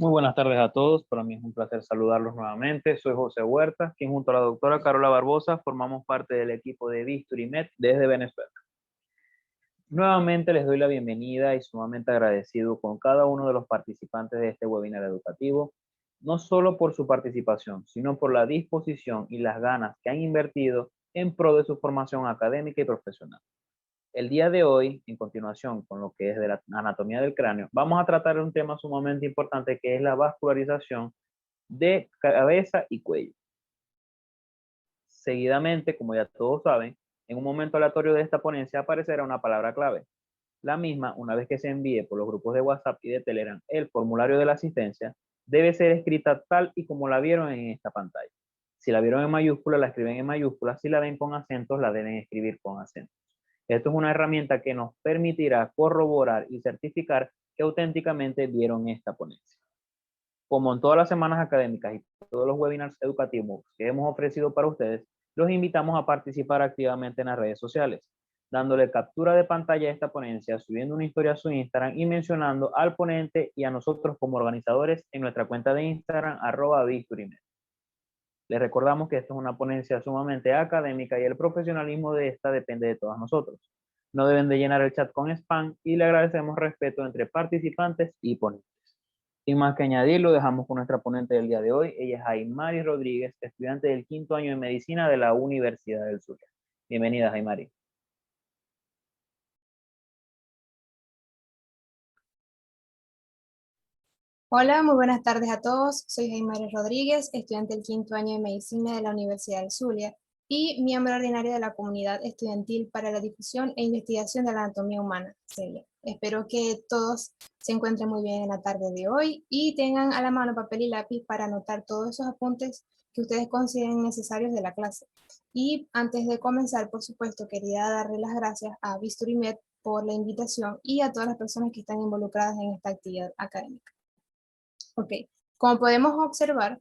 Muy buenas tardes a todos. Para mí es un placer saludarlos nuevamente. Soy José Huerta, quien junto a la doctora Carola Barbosa formamos parte del equipo de Bisturimed desde Venezuela. Nuevamente les doy la bienvenida y sumamente agradecido con cada uno de los participantes de este webinar educativo, no solo por su participación, sino por la disposición y las ganas que han invertido en pro de su formación académica y profesional. El día de hoy, en continuación con lo que es de la anatomía del cráneo, vamos a tratar un tema sumamente importante que es la vascularización de cabeza y cuello. Seguidamente, como ya todos saben, en un momento aleatorio de esta ponencia aparecerá una palabra clave. La misma, una vez que se envíe por los grupos de WhatsApp y de Telegram el formulario de la asistencia, debe ser escrita tal y como la vieron en esta pantalla. Si la vieron en mayúscula, la escriben en mayúscula. Si la ven con acentos, la deben escribir con acentos. Esto es una herramienta que nos permitirá corroborar y certificar que auténticamente vieron esta ponencia. Como en todas las semanas académicas y todos los webinars educativos que hemos ofrecido para ustedes, los invitamos a participar activamente en las redes sociales, dándole captura de pantalla a esta ponencia, subiendo una historia a su Instagram y mencionando al ponente y a nosotros como organizadores en nuestra cuenta de Instagram, @bisturimed. Les recordamos que esta es una ponencia sumamente académica y el profesionalismo de esta depende de todos nosotros. No deben de llenar el chat con spam y le agradecemos respeto entre participantes y ponentes. Sin más que añadir, lo dejamos con nuestra ponente del día de hoy. Ella es Aymari Rodríguez, estudiante del 5º año de Medicina de la Universidad del Zulia. Bienvenida, Aymari. Hola, muy buenas tardes a todos. Soy Aymari Rodríguez, estudiante del 5º año de Medicina de la Universidad del Zulia y miembro ordinario de la Comunidad Estudiantil para la Difusión e Investigación de la Anatomía Humana, CELIA. Espero que todos se encuentren muy bien en la tarde de hoy y tengan a la mano papel y lápiz para anotar todos esos apuntes que ustedes consideren necesarios de la clase. Y antes de comenzar, por supuesto, quería darle las gracias a Bisturimed por la invitación y a todas las personas que están involucradas en esta actividad académica. Ok, como podemos observar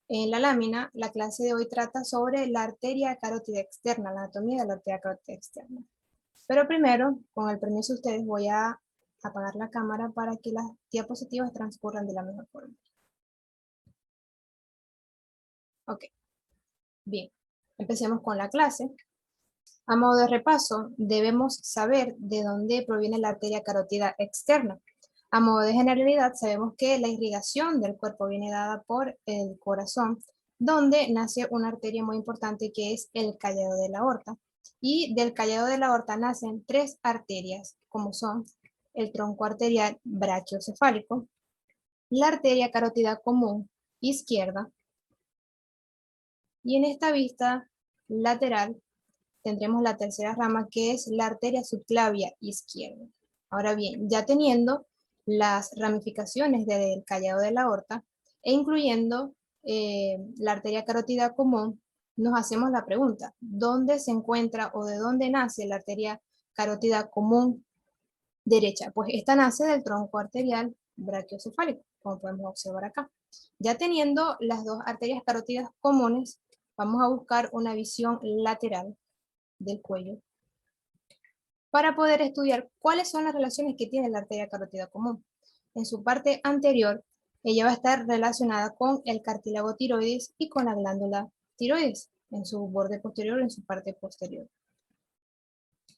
en la lámina, la clase de hoy trata sobre la arteria carótida externa, la anatomía de la arteria carótida externa. Pero primero, con el permiso de ustedes, voy a apagar la cámara para que las diapositivas transcurran de la mejor forma. Ok, bien, empecemos con la clase. A modo de repaso, debemos saber de dónde proviene la arteria carótida externa. A modo de generalidad, sabemos que la irrigación del cuerpo viene dada por el corazón, donde nace una arteria muy importante que es el callado de la aorta. Y del callado de la aorta nacen 3 arterias, como son el tronco arterial brachiocefálico, la arteria carótida común izquierda, y en esta vista lateral tendremos la tercera rama, que es la arteria subclavia izquierda. Ahora bien, ya teniendo las ramificaciones del callado de la aorta e incluyendo la arteria carótida común, nos hacemos la pregunta, ¿dónde se encuentra o de dónde nace la arteria carótida común derecha? Pues esta nace del tronco arterial brachiocefálico, como podemos observar acá. Ya teniendo las 2 arterias carótidas comunes, vamos a buscar una visión lateral del cuello para poder estudiar cuáles son las relaciones que tiene la arteria carótida común. En su parte anterior, ella va a estar relacionada con el cartílago tiroides y con la glándula tiroides, en su borde posterior o en su parte posterior.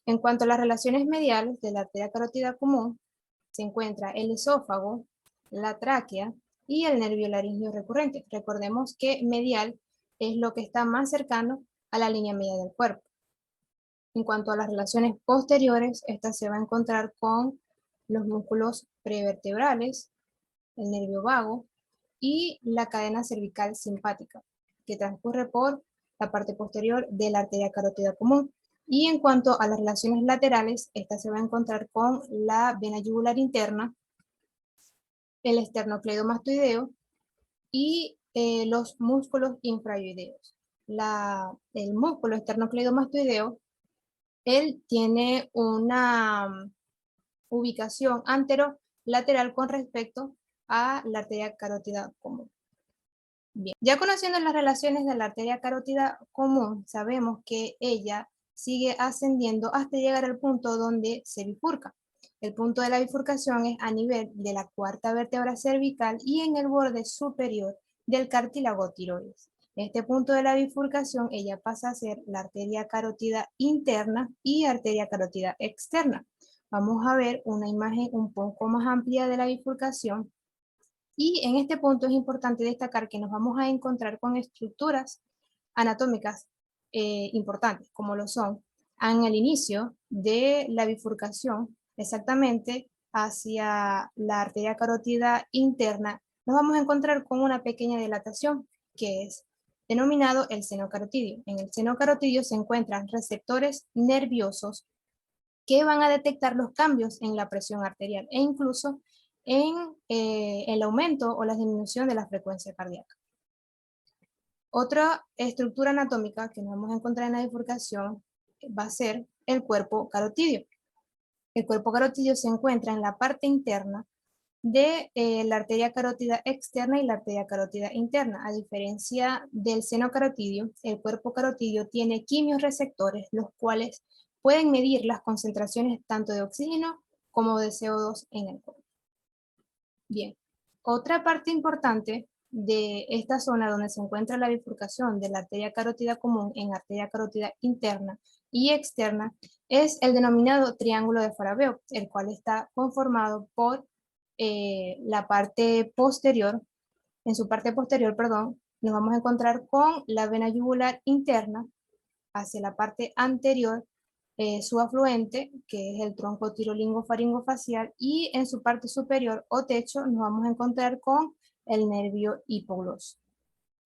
En cuanto a las relaciones mediales de la arteria carótida común, se encuentra el esófago, la tráquea y el nervio laríngeo recurrente. Recordemos que medial es lo que está más cercano a la línea media del cuerpo. En cuanto a las relaciones posteriores, esta se va a encontrar con los músculos prevertebrales, el nervio vago y la cadena cervical simpática, que transcurre por la parte posterior de la arteria carótida común. Y en cuanto a las relaciones laterales, esta se va a encontrar con la vena yugular interna, el esternocleidomastoideo y los músculos infraoideos. El músculo esternocleidomastoideo él tiene una ubicación anterolateral con respecto a la arteria carótida común. Bien, ya conociendo las relaciones de la arteria carótida común, sabemos que ella sigue ascendiendo hasta llegar al punto donde se bifurca. El punto de la bifurcación es a nivel de la cuarta vértebra cervical y en el borde superior del cartílago tiroides. En este punto de la bifurcación, ella pasa a ser la arteria carótida interna y arteria carótida externa. Vamos a ver una imagen un poco más amplia de la bifurcación. Y en este punto es importante destacar que nos vamos a encontrar con estructuras anatómicas importantes, como lo son en el inicio de la bifurcación, exactamente hacia la arteria carótida interna, nos vamos a encontrar con una pequeña dilatación que es denominado el seno carotidio. En el seno carotidio se encuentran receptores nerviosos que van a detectar los cambios en la presión arterial e incluso en el aumento o la disminución de la frecuencia cardíaca. Otra estructura anatómica que nos vamos a encontrar en la bifurcación va a ser el cuerpo carotidio. El cuerpo carotidio se encuentra en la parte interna de la arteria carótida externa y la arteria carótida interna. A diferencia del seno carotidio, el cuerpo carotidio tiene quimiorreceptores, los cuales pueden medir las concentraciones tanto de oxígeno como de CO2 en el cuerpo. Bien, otra parte importante de esta zona donde se encuentra la bifurcación de la arteria carótida común en arteria carótida interna y externa es el denominado triángulo de Faraveo, el cual está conformado por la parte posterior, en su parte posterior, perdón, nos vamos a encontrar con la vena yugular interna hacia la parte anterior, su afluente, que es el tronco tirolingofaringofacial, y en su parte superior o techo nos vamos a encontrar con el nervio hipogloso.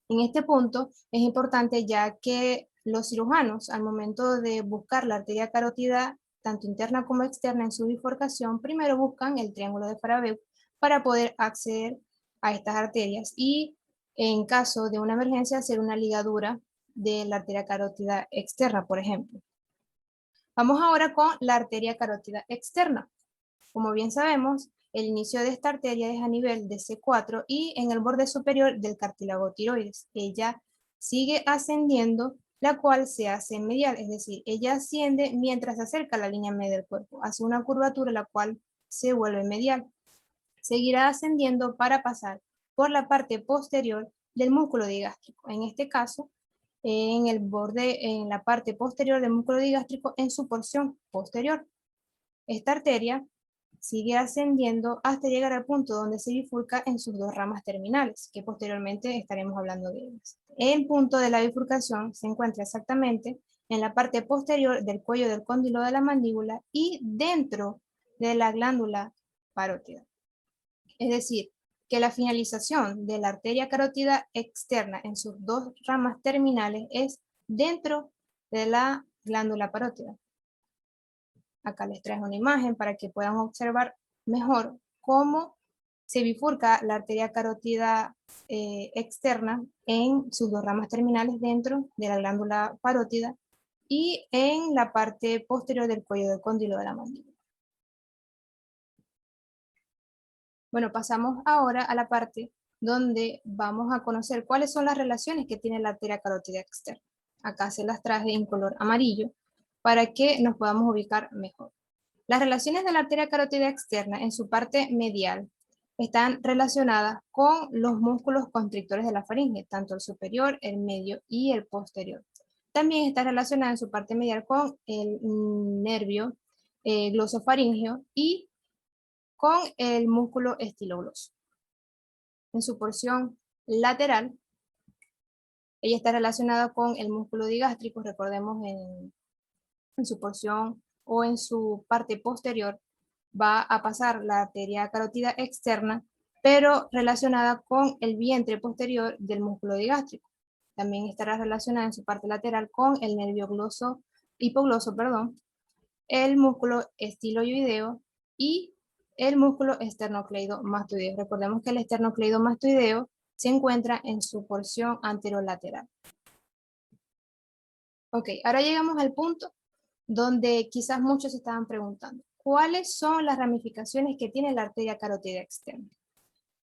En este punto es importante ya que los cirujanos, al momento de buscar la arteria carótida, tanto interna como externa en su bifurcación, primero buscan el triángulo de Faraveu para poder acceder a estas arterias y en caso de una emergencia hacer una ligadura de la arteria carótida externa, por ejemplo. Vamos ahora con la arteria carótida externa. Como bien sabemos, el inicio de esta arteria es a nivel de C4 y en el borde superior del cartílago tiroides. Ella sigue ascendiendo, la cual se hace medial, es decir, ella asciende mientras se acerca a la línea media del cuerpo, hace una curvatura la cual se vuelve medial. Seguirá ascendiendo para pasar por la parte posterior del músculo digástrico. En este caso, en el borde, en la parte posterior del músculo digástrico, en su porción posterior. Esta arteria sigue ascendiendo hasta llegar al punto donde se bifurca en sus dos ramas terminales, que posteriormente estaremos hablando de ellas. El punto de la bifurcación se encuentra exactamente en la parte posterior del cuello del cóndilo de la mandíbula y dentro de la glándula parótida. Es decir, que la finalización de la arteria carótida externa en sus dos ramas terminales es dentro de la glándula parótida. Acá les traigo una imagen para que puedan observar mejor cómo se bifurca la arteria carótida externa en sus dos ramas terminales dentro de la glándula parótida y en la parte posterior del cuello del cóndilo de la mandíbula. Bueno, pasamos ahora a la parte donde vamos a conocer cuáles son las relaciones que tiene la arteria carótida externa. Acá se las traje en color amarillo para que nos podamos ubicar mejor. Las relaciones de la arteria carótida externa en su parte medial están relacionadas con los músculos constrictores de la faringe, tanto el superior, el medio y el posterior. También está relacionada en su parte medial con el nervio glosofaríngeo y con el músculo estilogloso. En su porción lateral, ella está relacionada con el músculo digástrico, recordemos en su porción o en su parte posterior va a pasar la arteria carótida externa, pero relacionada con el vientre posterior del músculo digástrico. También estará relacionada en su parte lateral con el nervio hipogloso, el músculo estiloideo y el músculo esternocleidomastoideo. Recordemos que el esternocleidomastoideo se encuentra en su porción anterolateral. Ok, ahora llegamos al punto donde quizás muchos se estaban preguntando, ¿cuáles son las ramificaciones que tiene la arteria carótida externa?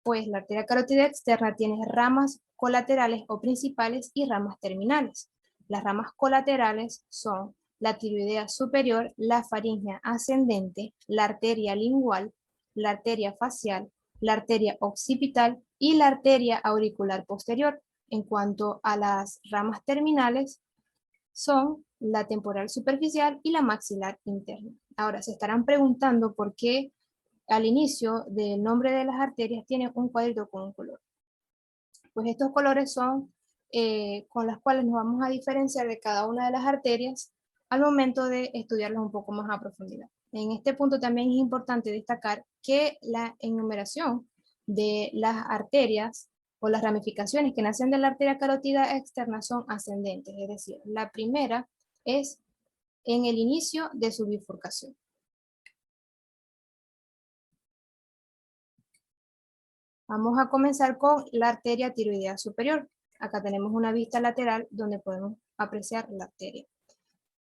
Pues la arteria carótida externa tiene ramas colaterales o principales y ramas terminales. Las ramas colaterales son la tiroidea superior, la faríngea ascendente, la arteria lingual, la arteria facial, la arteria occipital y la arteria auricular posterior. En cuanto a las ramas terminales, son la temporal superficial y la maxilar interna. Ahora, se estarán preguntando por qué al inicio del nombre de las arterias tiene un cuadrito con un color. Pues estos colores son con las cuales nos vamos a diferenciar de cada una de las arterias al momento de estudiarlas un poco más a profundidad. En este punto también es importante destacar que la enumeración de las arterias o las ramificaciones que nacen de la arteria carótida externa son ascendentes, es decir, la primera es en el inicio de su bifurcación. Vamos a comenzar con la arteria tiroidea superior. Acá tenemos una vista lateral donde podemos apreciar la arteria.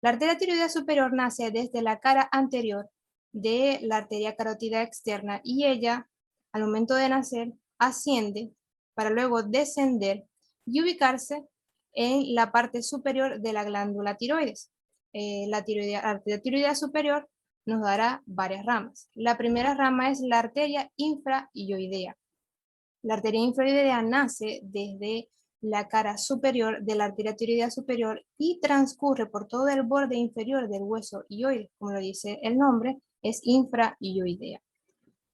La arteria tiroidea superior nace desde la cara anterior de la arteria carótida externa y ella, al momento de nacer, asciende para luego descender y ubicarse en la parte superior de la glándula tiroides. La arteria tiroidea superior nos dará varias ramas. La primera rama es la arteria infraioidea. La arteria infraioidea nace desde la cara superior de la arteria tiroidea superior y transcurre por todo el borde inferior del hueso hioide, como lo dice el nombre, es infraioidea.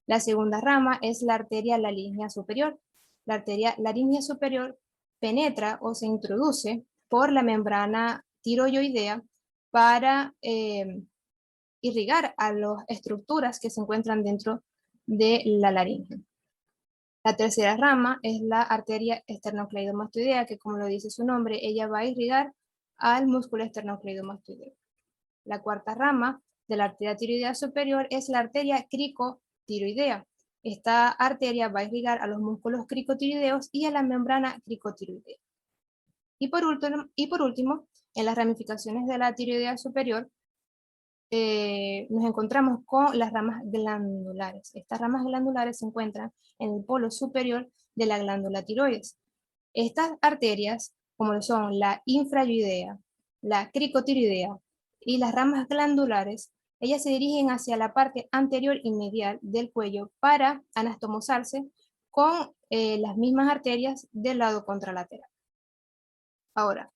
La segunda rama es la arteria laríngea superior. La arteria laríngea superior penetra o se introduce por la membrana tiroidea para irrigar a las estructuras que se encuentran dentro de la laringe. La tercera rama es la arteria esternocleidomastoidea, que como lo dice su nombre, ella va a irrigar al músculo esternocleidomastoideo. La cuarta rama de la arteria tiroidea superior es la arteria cricotiroidea. Esta arteria va a irrigar a los músculos cricotiroideos y a la membrana cricotiroidea. Y por último, en las ramificaciones de la tiroidea superior, nos encontramos con las ramas glandulares. Estas ramas glandulares se encuentran en el polo superior de la glándula tiroides. Estas arterias, como son la infrayoidea, la cricotiroidea y las ramas glandulares, ellas se dirigen hacia la parte anterior y medial del cuello para anastomosarse con las mismas arterias del lado contralateral. Ahora,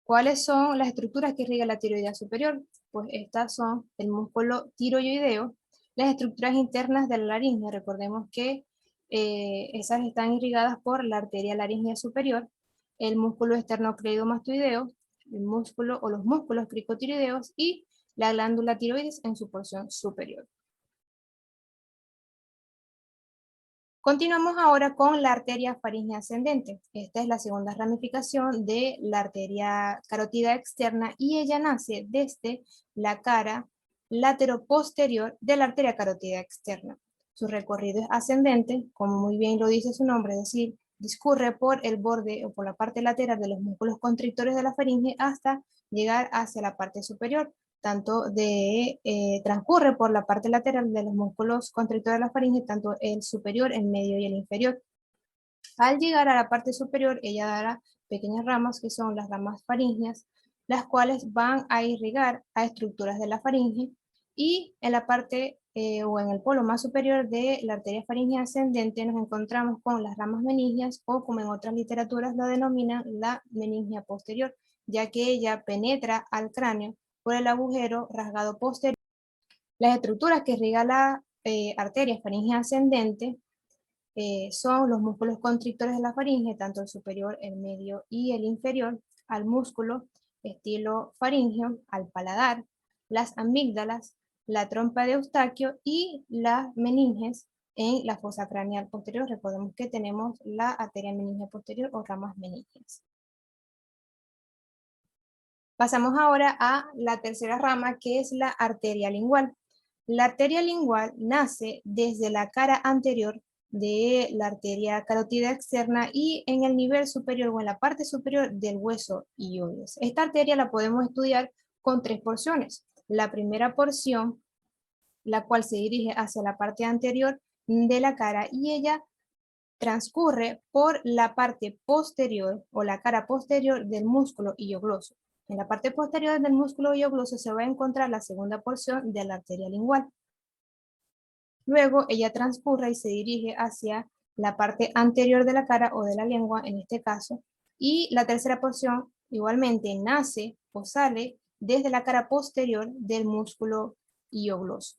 ¿cuáles son las estructuras que irrigan la tiroidea superior? Pues estas son el músculo tiroideo, las estructuras internas de la laringe. Recordemos que esas están irrigadas por la arteria laríngea superior, el músculo esternocleidomastoideo, el músculo o los músculos cricotiroideos y la glándula tiroides en su porción superior. Continuamos ahora con la arteria faríngea ascendente. Esta es la segunda ramificación de la arteria carótida externa y ella nace desde la cara lateroposterior de la arteria carótida externa. Su recorrido es ascendente, como muy bien lo dice su nombre, es decir, discurre por el borde o por la parte lateral de los músculos constrictores de la faringe hasta llegar hacia la parte superior. Transcurre por la parte lateral de los músculos constrictores de la faringe, tanto el superior, el medio y el inferior. Al llegar a la parte superior, ella dará pequeñas ramas que son las ramas faríngeas, las cuales van a irrigar a estructuras de la faringe, y en la parte o en el polo más superior de la arteria faríngea ascendente nos encontramos con las ramas meningias, o como en otras literaturas lo denominan, la meningia posterior, ya que ella penetra al cráneo por el agujero rasgado posterior. Las estructuras que irriga la arteria faríngea ascendente son los músculos constrictores de la faringe, tanto el superior, el medio y el inferior, al músculo estilo faríngeo, al paladar, las amígdalas, la trompa de Eustaquio y las meninges en la fosa craneal posterior. Recordemos que tenemos la arteria meningia posterior o ramas meningias. Pasamos ahora a la tercera rama, que es la arteria lingual. La arteria lingual nace desde la cara anterior de la arteria carótida externa y en el nivel superior o en la parte superior del hueso hioides. Esta arteria la podemos estudiar con tres porciones. La primera porción, la cual se dirige hacia la parte anterior de la cara y ella transcurre por la parte posterior o la cara posterior del músculo hiogloso. En la parte posterior del músculo hiogloso se va a encontrar la segunda porción de la arteria lingual. Luego ella transcurre y se dirige hacia la parte anterior de la cara o de la lengua en este caso, y la tercera porción igualmente nace o sale desde la cara posterior del músculo hiogloso.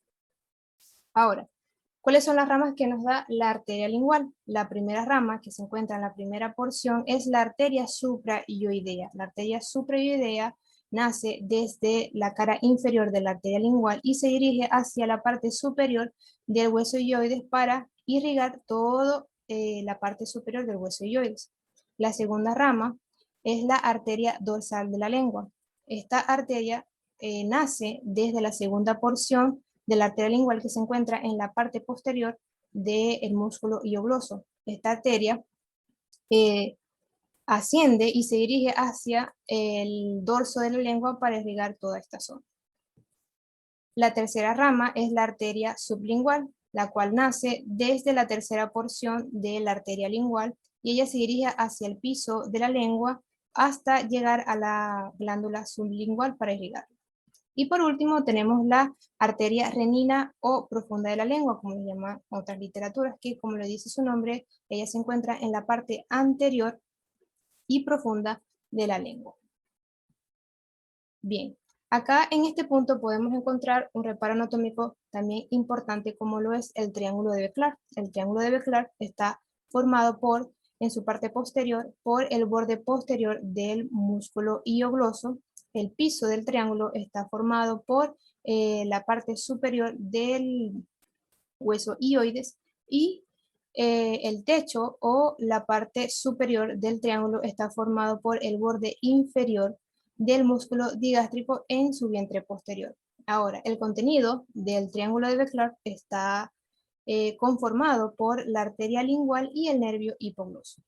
Ahora, ¿cuáles son las ramas que nos da la arteria lingual? La primera rama que se encuentra en la primera porción es la arteria suprayoidea. La arteria suprayoidea nace desde la cara inferior de la arteria lingual y se dirige hacia la parte superior del hueso hioides para irrigar toda la parte superior del hueso hioides. La segunda rama es la arteria dorsal de la lengua. Esta arteria nace desde la segunda porción de la arteria lingual que se encuentra en la parte posterior del músculo hiogloso. Esta arteria asciende y se dirige hacia el dorso de la lengua para irrigar toda esta zona. La tercera rama es la arteria sublingual, la cual nace desde la tercera porción de la arteria lingual y ella se dirige hacia el piso de la lengua hasta llegar a la glándula sublingual para irrigar. Y por último tenemos la arteria renina o profunda de la lengua, como le llaman otras literaturas, que como le dice su nombre, ella se encuentra en la parte anterior y profunda de la lengua. Bien, acá en este punto podemos encontrar un reparo anatómico también importante como lo es el triángulo de Becklar. El triángulo de Becklar está formado en su parte posterior, por el borde posterior del músculo hiogloso. El piso del triángulo está formado por la parte superior del hueso hioides y el techo o la parte superior del triángulo está formado por el borde inferior del músculo digástrico en su vientre posterior. Ahora, el contenido del triángulo de Becklar está conformado por la arteria lingual y el nervio hipogloso.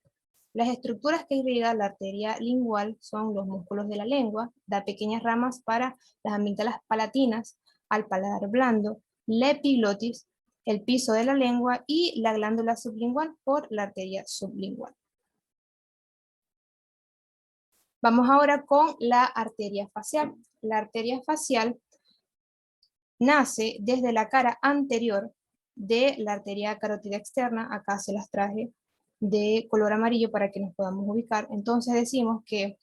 Las estructuras que irriga la arteria lingual son los músculos de la lengua, da pequeñas ramas para las amígdalas palatinas, al paladar blando, la epiglotis, el piso de la lengua y la glándula sublingual por la arteria sublingual. Vamos ahora con la arteria facial. La arteria facial nace desde la cara anterior de la arteria carótida externa. Acá se las traje de color amarillo para que nos podamos ubicar. Entonces decimos que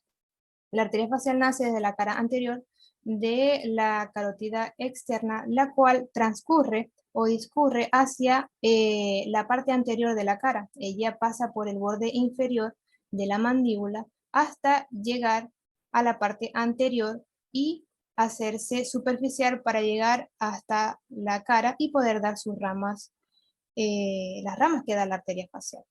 la arteria facial nace desde la cara anterior de la carótida externa, la cual transcurre o discurre hacia la parte anterior de la cara. Ella pasa por el borde inferior de la mandíbula hasta llegar a la parte anterior y hacerse superficial para llegar hasta la cara y poder dar sus ramas, las ramas que da la arteria facial.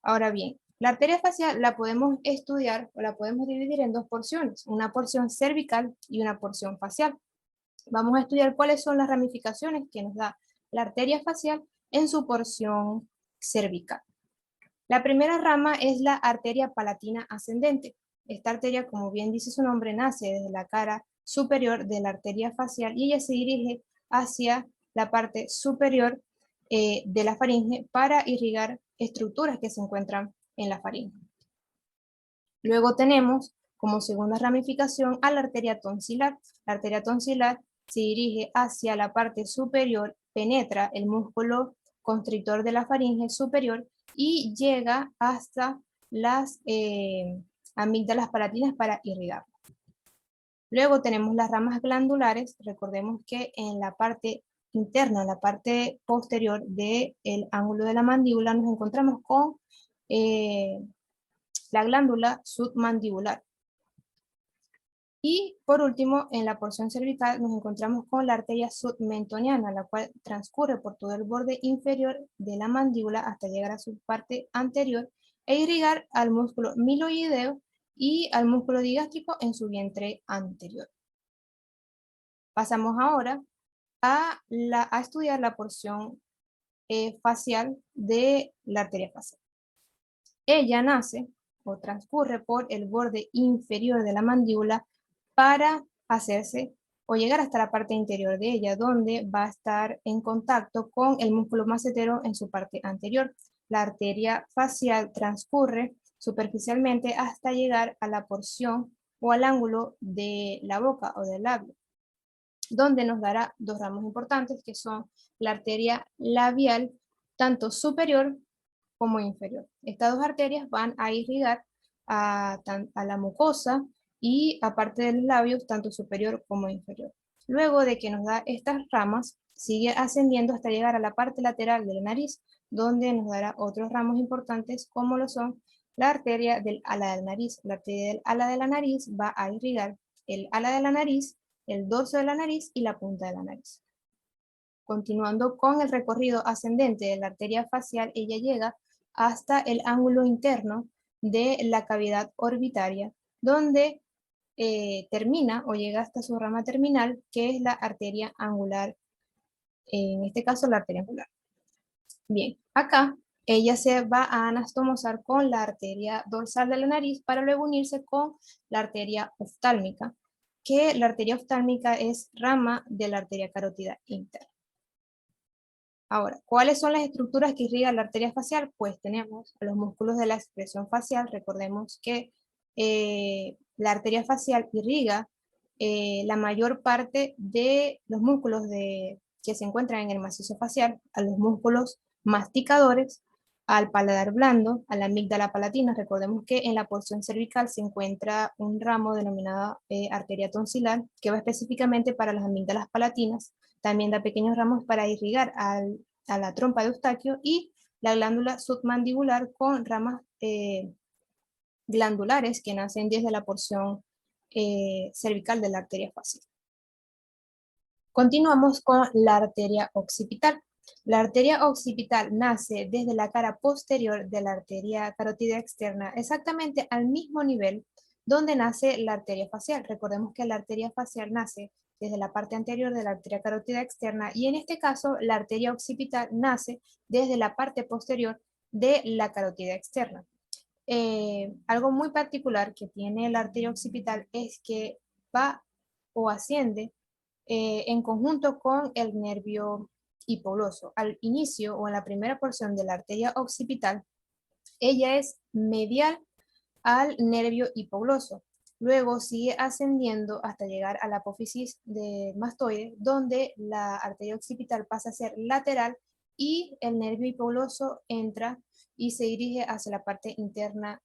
Ahora bien, la arteria facial la podemos estudiar o la podemos dividir en dos porciones, una porción cervical y una porción facial. Vamos a estudiar cuáles son las ramificaciones que nos da la arteria facial en su porción cervical. La primera rama es la arteria palatina ascendente. Esta arteria, como bien dice su nombre, nace desde la cara superior de la arteria facial y ella se dirige hacia la parte superior de la faringe para irrigar estructuras que se encuentran en la faringe. Luego tenemos como segunda ramificación a la arteria tonsilar. La arteria tonsilar se dirige hacia la parte superior, penetra el músculo constrictor de la faringe superior y llega hasta las amígdalas palatinas para irrigar. Luego tenemos las ramas glandulares. Recordemos que en la parte interna, en la parte posterior del ángulo de la mandíbula, nos encontramos con la glándula submandibular. Y por último, en la porción cervical nos encontramos con la arteria submentoniana, la cual transcurre por todo el borde inferior de la mandíbula hasta llegar a su parte anterior e irrigar al músculo miloideo y al músculo digástrico en su vientre anterior. Pasamos ahora a estudiar la porción facial de la arteria facial. Ella nace o transcurre por el borde inferior de la mandíbula para hacerse o llegar hasta la parte interior de ella, donde va a estar en contacto con el músculo macetero en su parte anterior. La arteria facial transcurre superficialmente hasta llegar a la porción o al ángulo de la boca o del labio, donde nos dará dos ramos importantes que son la arteria labial, tanto superior como inferior. Estas dos arterias van a irrigar a la mucosa y aparte de los labios, tanto superior como inferior. Luego de que nos da estas ramas, sigue ascendiendo hasta llegar a la parte lateral de la nariz, donde nos dará otros ramos importantes como lo son la arteria del ala de la nariz. La arteria del ala de la nariz va a irrigar el ala de la nariz, el dorso de la nariz y la punta de la nariz. Continuando con el recorrido ascendente de la arteria facial, ella llega hasta el ángulo interno de la cavidad orbitaria, donde termina o llega hasta su rama terminal, que es la arteria angular, en este caso la arteria angular. Bien, acá ella se va a anastomosar con la arteria dorsal de la nariz para luego unirse con la arteria oftálmica, que la arteria oftálmica es rama de la arteria carótida interna. Ahora, ¿cuáles son las estructuras que irrigan la arteria facial? Pues tenemos los músculos de la expresión facial. Recordemos que la arteria facial irriga la mayor parte de los músculos que se encuentran en el macizo facial, a los músculos masticadores, al paladar blando, a la amígdala palatina. Recordemos que en la porción cervical se encuentra un ramo denominado arteria tonsilar, que va específicamente para las amígdalas palatinas. También da pequeños ramos para irrigar a la trompa de Eustaquio y la glándula submandibular con ramas glandulares que nacen desde la porción cervical de la arteria facial. Continuamos con la arteria occipital. La arteria occipital nace desde la cara posterior de la arteria carótida externa, exactamente al mismo nivel donde nace la arteria facial. Recordemos que la arteria facial nace desde la parte anterior de la arteria carótida externa y en este caso la arteria occipital nace desde la parte posterior de la carótida externa. Algo muy particular que tiene la arteria occipital es que va o asciende en conjunto con el nervio hipogloso. Al inicio o en la primera porción de la arteria occipital, ella es medial al nervio hipogloso. Luego sigue ascendiendo hasta llegar a la apófisis de mastoide, donde la arteria occipital pasa a ser lateral y el nervio hipogloso entra y se dirige hacia la parte interna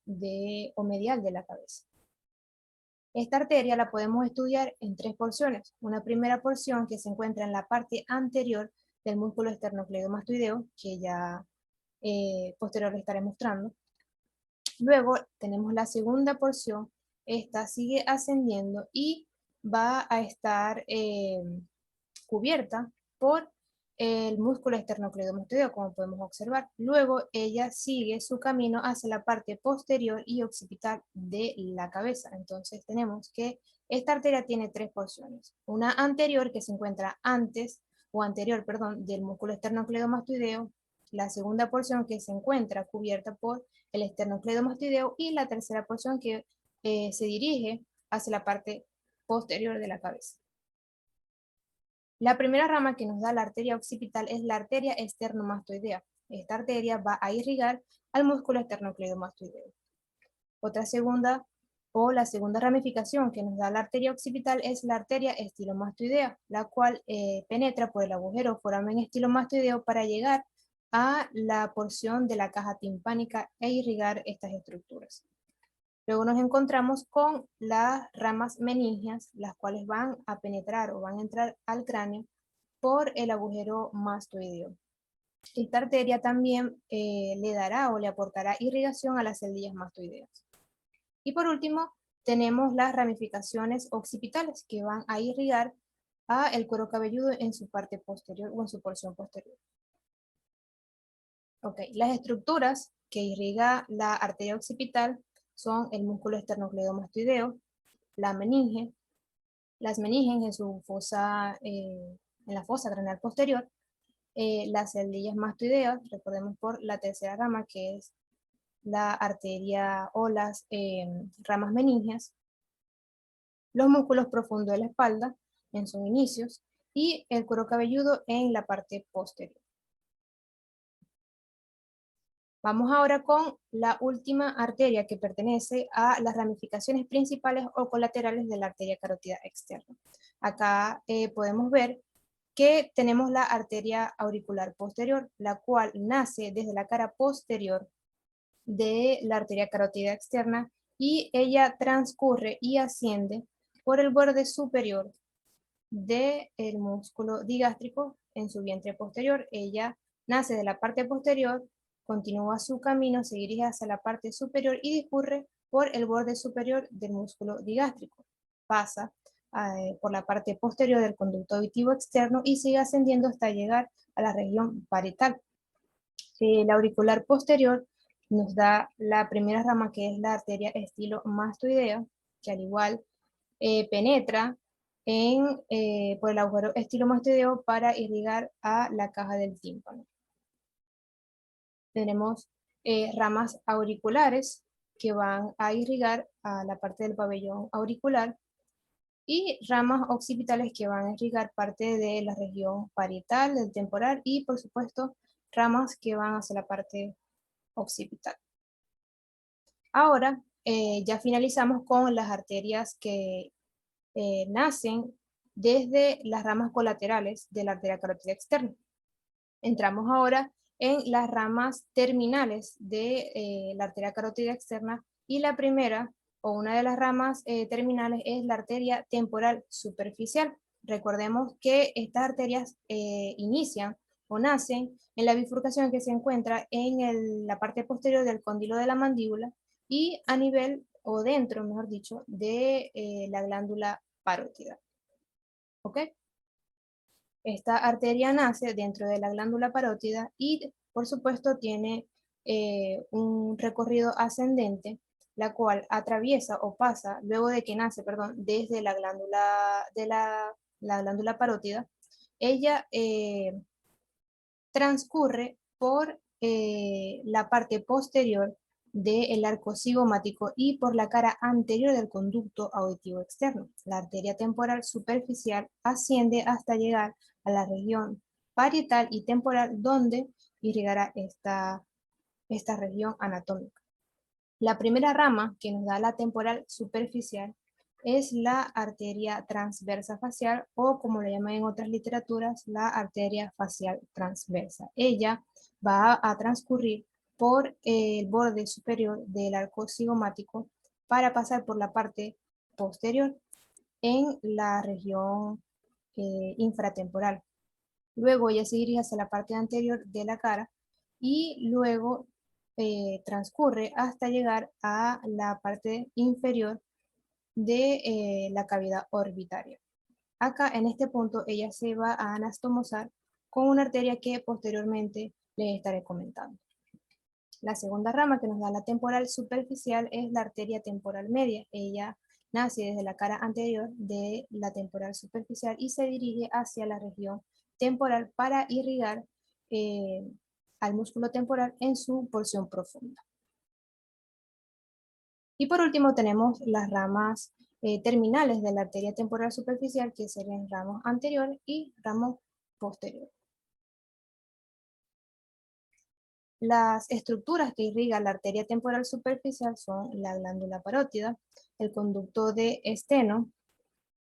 o medial de la cabeza. Esta arteria la podemos estudiar en tres porciones. Una primera porción que se encuentra en la parte anterior del músculo esternocleidomastoideo, que ya posterior le estaré mostrando. Luego tenemos la segunda porción, esta sigue ascendiendo y va a estar cubierta por el músculo esternocleidomastoideo, como podemos observar. Luego ella sigue su camino hacia la parte posterior y occipital de la cabeza. Entonces tenemos que esta arteria tiene tres porciones. Una anterior que se encuentra anterior del músculo esternocleidomastoideo, la segunda porción que se encuentra cubierta por el esternocleidomastoideo y la tercera porción que se dirige hacia la parte posterior de la cabeza. La primera rama que nos da la arteria occipital es la arteria esternomastoidea. Esta arteria va a irrigar al músculo esternocleidomastoideo. La segunda ramificación que nos da la arteria occipital es la arteria estilomastoidea, la cual penetra por el agujero foramen estilomastoideo para llegar a la porción de la caja timpánica e irrigar estas estructuras. Luego nos encontramos con las ramas meningias, las cuales van a penetrar o van a entrar al cráneo por el agujero mastoideo. Esta arteria también le dará o le aportará irrigación a las celdillas mastoideas. Y por último, tenemos las ramificaciones occipitales que van a irrigar a el cuero cabelludo en su parte posterior o en su porción posterior. Las estructuras que irriga la arteria occipital son el músculo esternocleidomastoideo, la meninge, las meninges en su fosa, en la fosa craneal posterior, las celdillas mastoideas, recordemos por la tercera rama que es la arteria o las ramas meningias, los músculos profundos de la espalda en sus inicios y el cuero cabelludo en la parte posterior. Vamos ahora con la última arteria que pertenece a las ramificaciones principales o colaterales de la arteria carótida externa. Acá podemos ver que tenemos la arteria auricular posterior, la cual nace desde la cara posterior de la arteria carótida externa y ella transcurre y asciende por el borde superior del músculo digástrico en su vientre posterior. Ella nace de la parte posterior, continúa su camino, se dirige hacia la parte superior y discurre por el borde superior del músculo digástrico. Pasa por la parte posterior del conducto auditivo externo y sigue ascendiendo hasta llegar a la región parietal. La auricular posterior nos da la primera rama, que es la arteria estilomastoidea, que al igual penetra por el agujero estilomastoideo para irrigar a la caja del tímpano. Tenemos ramas auriculares que van a irrigar a la parte del pabellón auricular y ramas occipitales que van a irrigar parte de la región parietal, del temporal y, por supuesto, ramas que van hacia la parte occipital. Ahora ya finalizamos con las arterias que nacen desde las ramas colaterales de la arteria carótida externa. Entramos ahora en las ramas terminales de la arteria carótida externa y la primera o una de las ramas terminales es la arteria temporal superficial. Recordemos que estas arterias inician o nacen en la bifurcación que se encuentra en la parte posterior del cóndilo de la mandíbula y a nivel o dentro, mejor dicho, de la glándula parótida. ¿Ok? Esta arteria nace dentro de la glándula parótida y, por supuesto, tiene un recorrido ascendente, la cual atraviesa o pasa, luego de que nace, perdón, desde la glándula, la glándula parótida. Ella transcurre por la parte posterior del arco cigomático y por la cara anterior del conducto auditivo externo. La arteria temporal superficial asciende hasta llegar a la región parietal y temporal, donde irrigará esta región anatómica. La primera rama que nos da la temporal superficial es la arteria transversa facial, o como lo llaman en otras literaturas, la arteria facial transversa. Ella va a transcurrir por el borde superior del arco cigomático para pasar por la parte posterior en la región infratemporal. Luego ella se dirige hacia la parte anterior de la cara y luego transcurre hasta llegar a la parte inferior de la cavidad orbitaria. Acá en este punto ella se va a anastomosar con una arteria que posteriormente les estaré comentando. La segunda rama que nos da la temporal superficial es la arteria temporal media. Ella nace desde la cara anterior de la temporal superficial y se dirige hacia la región temporal para irrigar al músculo temporal en su porción profunda. Y por último tenemos las ramas terminales de la arteria temporal superficial, que serían ramos anterior y ramos posterior. Las estructuras que irrigan la arteria temporal superficial son la glándula parótida, el conducto de esteno,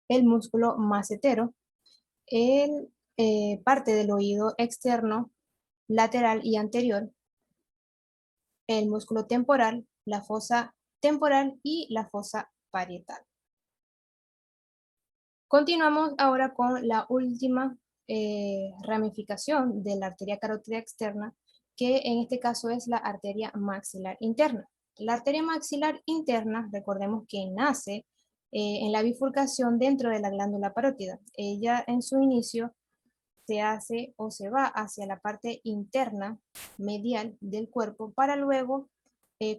el músculo macetero, parte del oído externo, lateral y anterior, el músculo temporal, la fosa temporal y la fosa parietal. Continuamos ahora con la última ramificación de la arteria carótida externa, que en este caso es la arteria maxilar interna. La arteria maxilar interna, recordemos que nace en la bifurcación dentro de la glándula parótida. Ella en su inicio se hace o se va hacia la parte interna medial del cuerpo para luego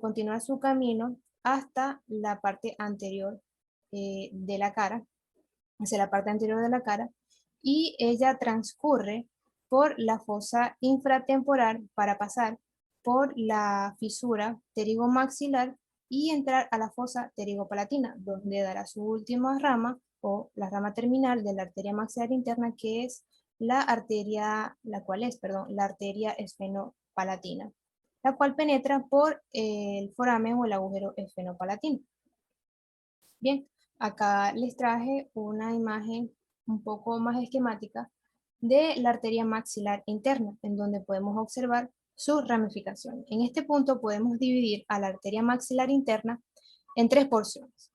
continuar su camino hasta la parte anterior de la cara, hacia la parte anterior de la cara, y ella transcurre por la fosa infratemporal para pasar por la fisura pterigomaxilar y entrar a la fosa pterigopalatina, donde dará su última rama o la rama terminal de la arteria maxilar interna, que es la arteria esfenopalatina. la cual penetra por el foramen o el agujero esfenopalatino. Bien, acá les traje una imagen un poco más esquemática de la arteria maxilar interna, en donde podemos observar sus ramificaciones. En este punto podemos dividir a la arteria maxilar interna en 3 porciones.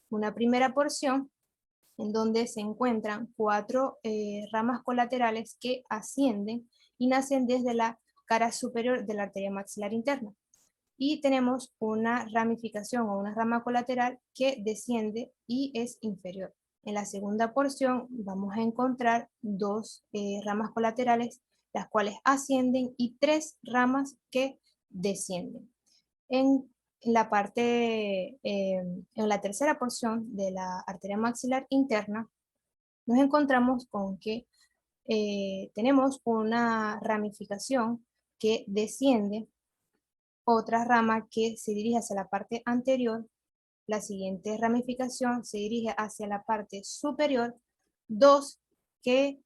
Una primera porción en donde se encuentran 4 ramas colaterales que ascienden y nacen desde la cara superior de la arteria maxilar interna. Y tenemos una ramificación o una rama colateral que desciende y es inferior. En la segunda porción vamos a encontrar 2 ramas colaterales, las cuales ascienden, y 3 ramas que descienden. En la tercera porción de la arteria maxilar interna, nos encontramos con que tenemos una ramificación que desciende, otra rama que se dirige hacia la parte anterior, la siguiente ramificación se dirige hacia la parte superior, 2 que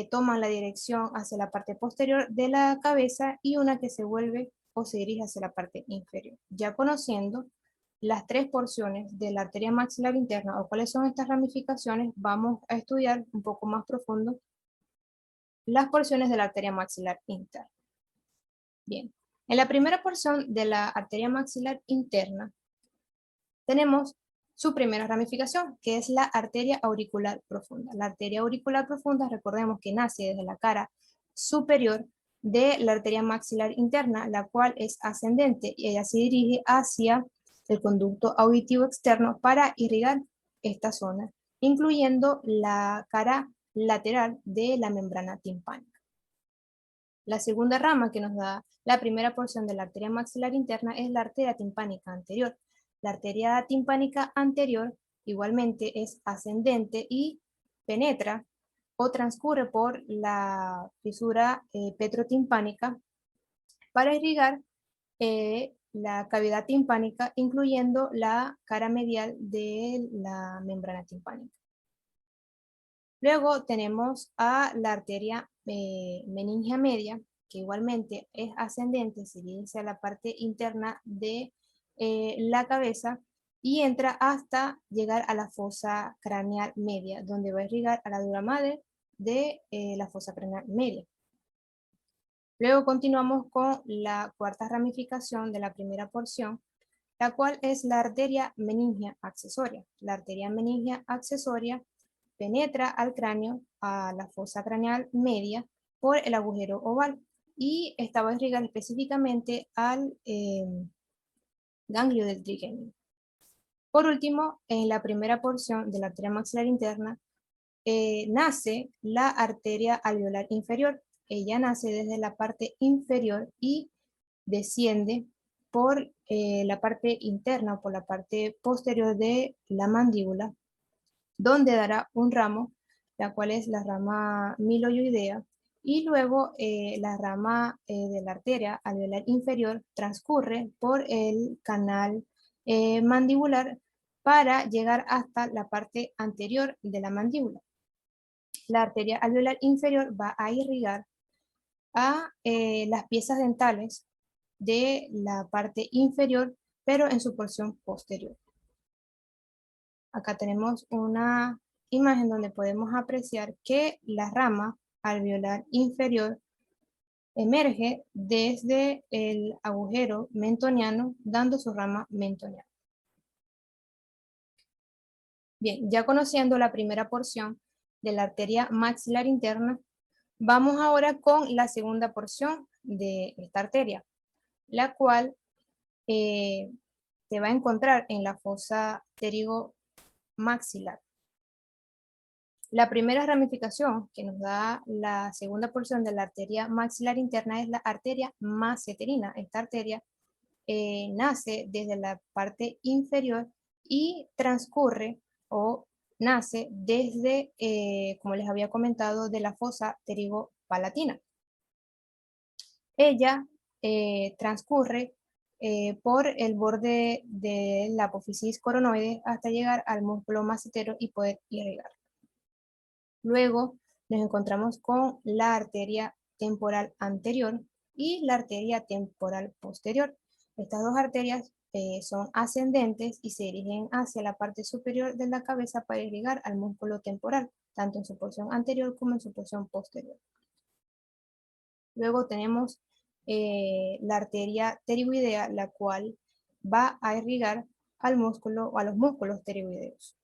toman la dirección hacia la parte posterior de la cabeza y una que se vuelve o se dirige hacia la parte inferior. Ya conociendo las 3 porciones de la arteria maxilar interna o cuáles son estas ramificaciones, vamos a estudiar un poco más profundo las porciones de la arteria maxilar interna. Bien, en la primera porción de la arteria maxilar interna tenemos su primera ramificación, que es la arteria auricular profunda. La arteria auricular profunda, recordemos que nace desde la cara superior de la arteria maxilar interna, la cual es ascendente y ella se dirige hacia el conducto auditivo externo para irrigar esta zona, incluyendo la cara lateral de la membrana timpánica. La segunda rama que nos da la primera porción de la arteria maxilar interna es la arteria timpánica anterior. La arteria timpánica anterior igualmente es ascendente y penetra o transcurre por la fisura petrotimpánica para irrigar la cavidad timpánica, incluyendo la cara medial de la membrana timpánica. Luego tenemos a la arteria meningia media, que igualmente es ascendente, se dirige hacia la parte interna de la cabeza y entra hasta llegar a la fosa craneal media, donde va a irrigar a la dura madre de la fosa craneal media. Luego continuamos con la cuarta ramificación de la primera porción, la cual es la arteria meningia accesoria. La arteria meningia accesoria penetra al cráneo, a la fosa craneal media, por el agujero oval y esta va a irrigar específicamente al ganglio del trigemio. Por último, en la primera porción de la arteria maxilar interna, nace la arteria alveolar inferior. Ella nace desde la parte inferior y desciende por la parte interna o por la parte posterior de la mandíbula, donde dará un ramo, la cual es la rama miloioidea, y luego la rama de la arteria alveolar inferior transcurre por el canal mandibular para llegar hasta la parte anterior de la mandíbula. La arteria alveolar inferior va a irrigar a las piezas dentales de la parte inferior, pero en su porción posterior. Acá tenemos una imagen donde podemos apreciar que la rama alveolar inferior emerge desde el agujero mentoniano, dando su rama mentoniana. Bien, ya conociendo la primera porción de la arteria maxilar interna, vamos ahora con la segunda porción de esta arteria, la cual se va a encontrar en la fosa pterigomaxilar. La primera ramificación que nos da la segunda porción de la arteria maxilar interna es la arteria masseterina. Esta arteria nace desde la parte inferior y transcurre o nace desde, como les había comentado, de la fosa pterigopalatina. Ella transcurre por el borde de la apófisis coronoide hasta llegar al músculo massetero y poder irrigar. Luego nos encontramos con la arteria temporal anterior, y la arteria temporal posterior. Estas dos arterias son ascendentes y se dirigen hacia la parte superior de la cabeza para irrigar al músculo temporal, tanto en su porción anterior como en su porción posterior. Luego tenemos la arteria pterigoidea, la cual va a irrigar al músculo o a los músculos pterigoideos.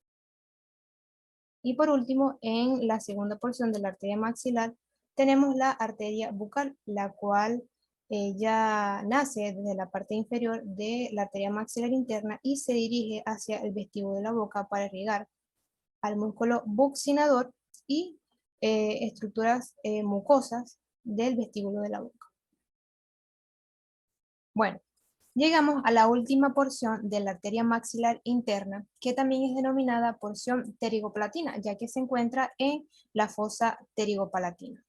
Y por último, en la segunda porción de la arteria maxilar, tenemos la arteria bucal, la cual ya nace desde la parte inferior de la arteria maxilar interna y se dirige hacia el vestíbulo de la boca para irrigar al músculo buccinador y estructuras mucosas del vestíbulo de la boca. Bueno, llegamos a la última porción de la arteria maxilar interna, que también es denominada porción pterigopalatina, ya que se encuentra en la fosa pterigopalatina.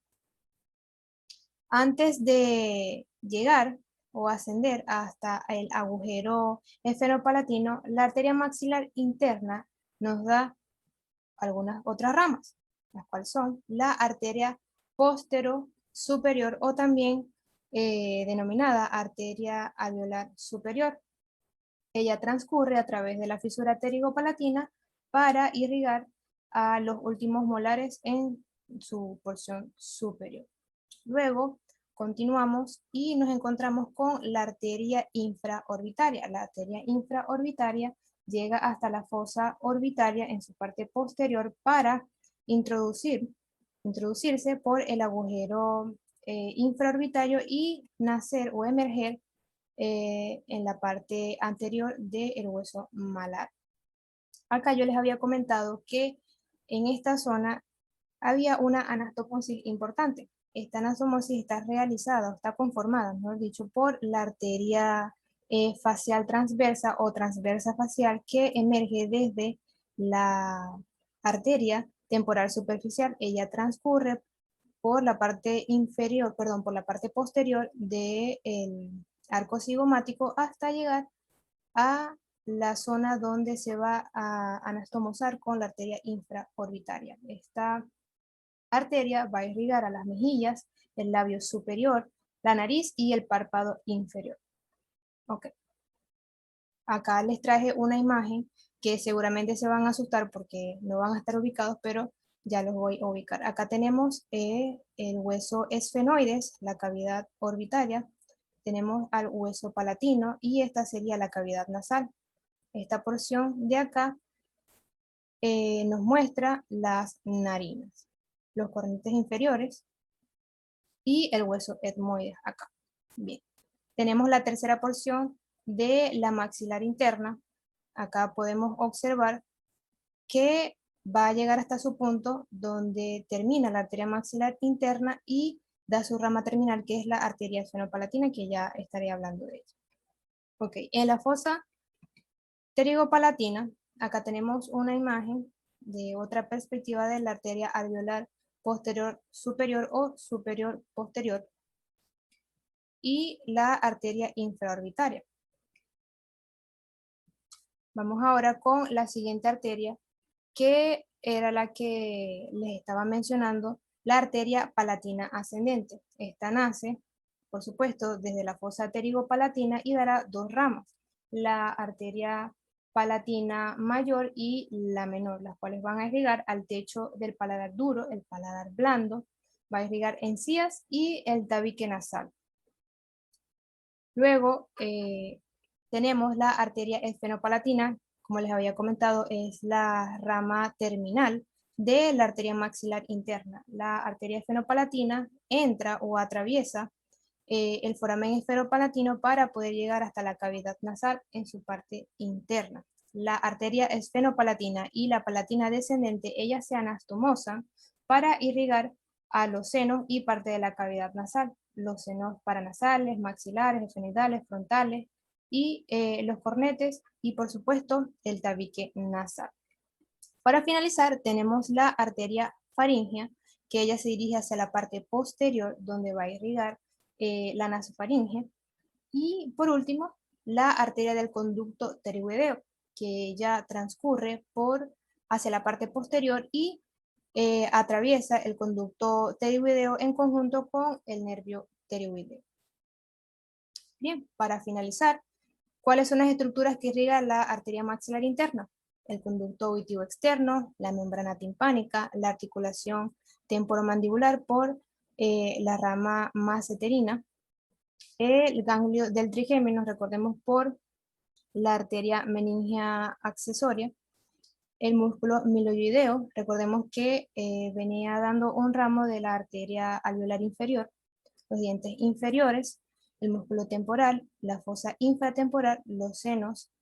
Antes de llegar o ascender hasta el agujero esfenopalatino, la arteria maxilar interna nos da algunas otras ramas, las cuales son la arteria postero-superior o también denominada arteria alveolar superior. Ella transcurre a través de la fisura pterigopalatina para irrigar a los últimos molares en su porción superior. Luego continuamos y nos encontramos con la arteria infraorbitaria. La arteria infraorbitaria llega hasta la fosa orbitaria en su parte posterior para introducirse por el agujero infraorbitario y nacer o emerger en la parte anterior del hueso malar. Acá yo les había comentado que en esta zona había una anastomosis importante. Esta anastomosis está realizada o está conformada, mejor dicho, por la arteria facial transversa o transversa facial que emerge desde la arteria temporal superficial. Ella transcurre por la parte inferior, perdón, por la parte posterior del arco cigomático hasta llegar a la zona donde se va a anastomosar con la arteria infraorbitaria. Esta arteria va a irrigar a las mejillas, el labio superior, la nariz y el párpado inferior. Ok. Acá les traje una imagen que seguramente se van a asustar porque no van a estar ubicados, pero ya los voy a ubicar. Acá tenemos el hueso esfenoides, la cavidad orbitaria. Tenemos al hueso palatino y esta sería la cavidad nasal. Esta porción de acá nos muestra las narinas, los cornetes inferiores y el hueso etmoides acá. Bien. Tenemos la tercera porción de la maxilar interna. Acá podemos observar que va a llegar hasta su punto donde termina la arteria maxilar interna y da su rama terminal, que es la arteria esfenopalatina, que ya estaré hablando de ella. Ok, en la fosa pterigopalatina, acá tenemos una imagen de otra perspectiva de la arteria alveolar posterior superior o superior posterior y la arteria infraorbitaria. Vamos ahora con la siguiente arteria, que era la que les estaba mencionando, la arteria palatina ascendente. Esta nace, por supuesto, desde la fosa pterigopalatina y dará dos ramas, la arteria palatina mayor y la menor, las cuales van a irrigar al techo del paladar duro, el paladar blando, va a irrigar encías y el tabique nasal. Luego tenemos la arteria esfenopalatina, como les había comentado, es la rama terminal de la arteria maxilar interna. La arteria esfenopalatina entra o atraviesa el foramen esfenopalatino para poder llegar hasta la cavidad nasal en su parte interna. La arteria esfenopalatina y la palatina descendente, ellas se anastomosan para irrigar a los senos y parte de la cavidad nasal, los senos paranasales, maxilares, esfenoidales, frontales y los cornetes y por supuesto el tabique nasal. Para finalizar tenemos la arteria faríngea, que ella se dirige hacia la parte posterior donde va a irrigar la nasofaringe. Y por último, la arteria del conducto pterigoideo, que ella transcurre hacia la parte posterior y atraviesa el conducto pterigoideo en conjunto con el nervio pterigoideo. Bien, para finalizar, ¿cuáles son las estructuras que irrigan la arteria maxilar interna? El conducto auditivo externo, la membrana timpánica, la articulación temporomandibular por la rama masseterina, el ganglio del trigémino, recordemos por la arteria meningia accesoria, el músculo miloideo, recordemos que venía dando un ramo de la arteria alveolar inferior, los dientes inferiores, el músculo temporal, la fosa infratemporal, los senos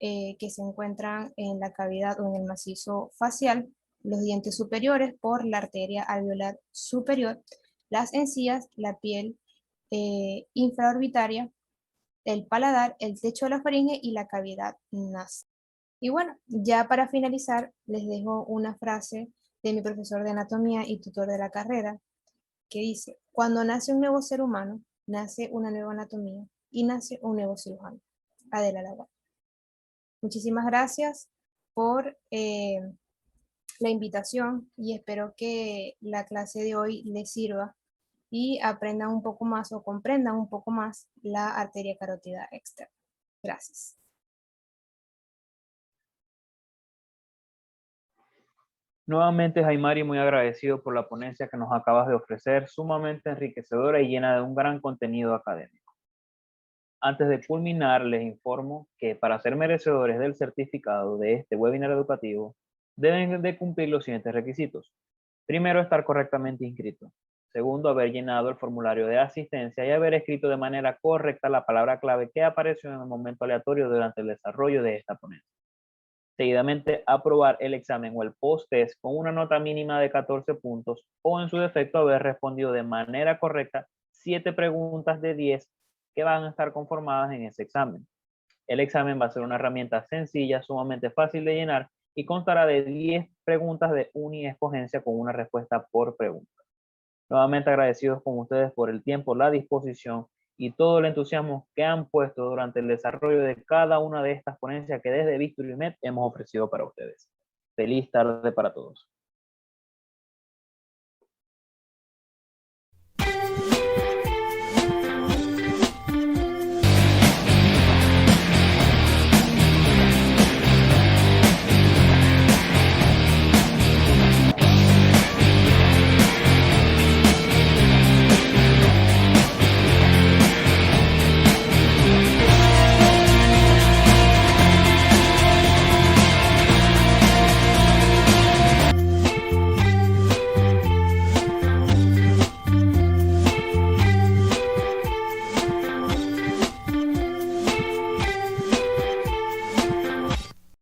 que se encuentran en la cavidad o en el macizo facial, los dientes superiores por la arteria alveolar superior, las encías, la piel infraorbitaria, el paladar, el techo de la faringe y la cavidad nasal. Y bueno, ya para finalizar, les dejo una frase de mi profesor de anatomía y tutor de la carrera, que dice, cuando nace un nuevo ser humano, nace una nueva anatomía y nace un nuevo cirujano. Adela Laguardia. Muchísimas gracias por la invitación y espero que la clase de hoy les sirva y aprendan un poco más o comprendan un poco más la arteria carótida externa. Gracias. Nuevamente, Jaimari, muy agradecido por la ponencia que nos acabas de ofrecer, sumamente enriquecedora y llena de un gran contenido académico. Antes de culminar, les informo que para ser merecedores del certificado de este webinar educativo, deben de cumplir los siguientes requisitos. Primero, estar correctamente inscrito. Segundo, haber llenado el formulario de asistencia y haber escrito de manera correcta la palabra clave que apareció en el momento aleatorio durante el desarrollo de esta ponencia. Seguidamente, aprobar el examen o el post-test con una nota mínima de 14 puntos o en su defecto haber respondido de manera correcta 7 preguntas de 10 que van a estar conformadas en ese examen. El examen va a ser una herramienta sencilla, sumamente fácil de llenar y constará de 10 preguntas de uniescogencia con una respuesta por pregunta. Nuevamente agradecidos con ustedes por el tiempo, la disposición y todo el entusiasmo que han puesto durante el desarrollo de cada una de estas ponencias que desde Víctor y Met hemos ofrecido para ustedes. Feliz tarde para todos.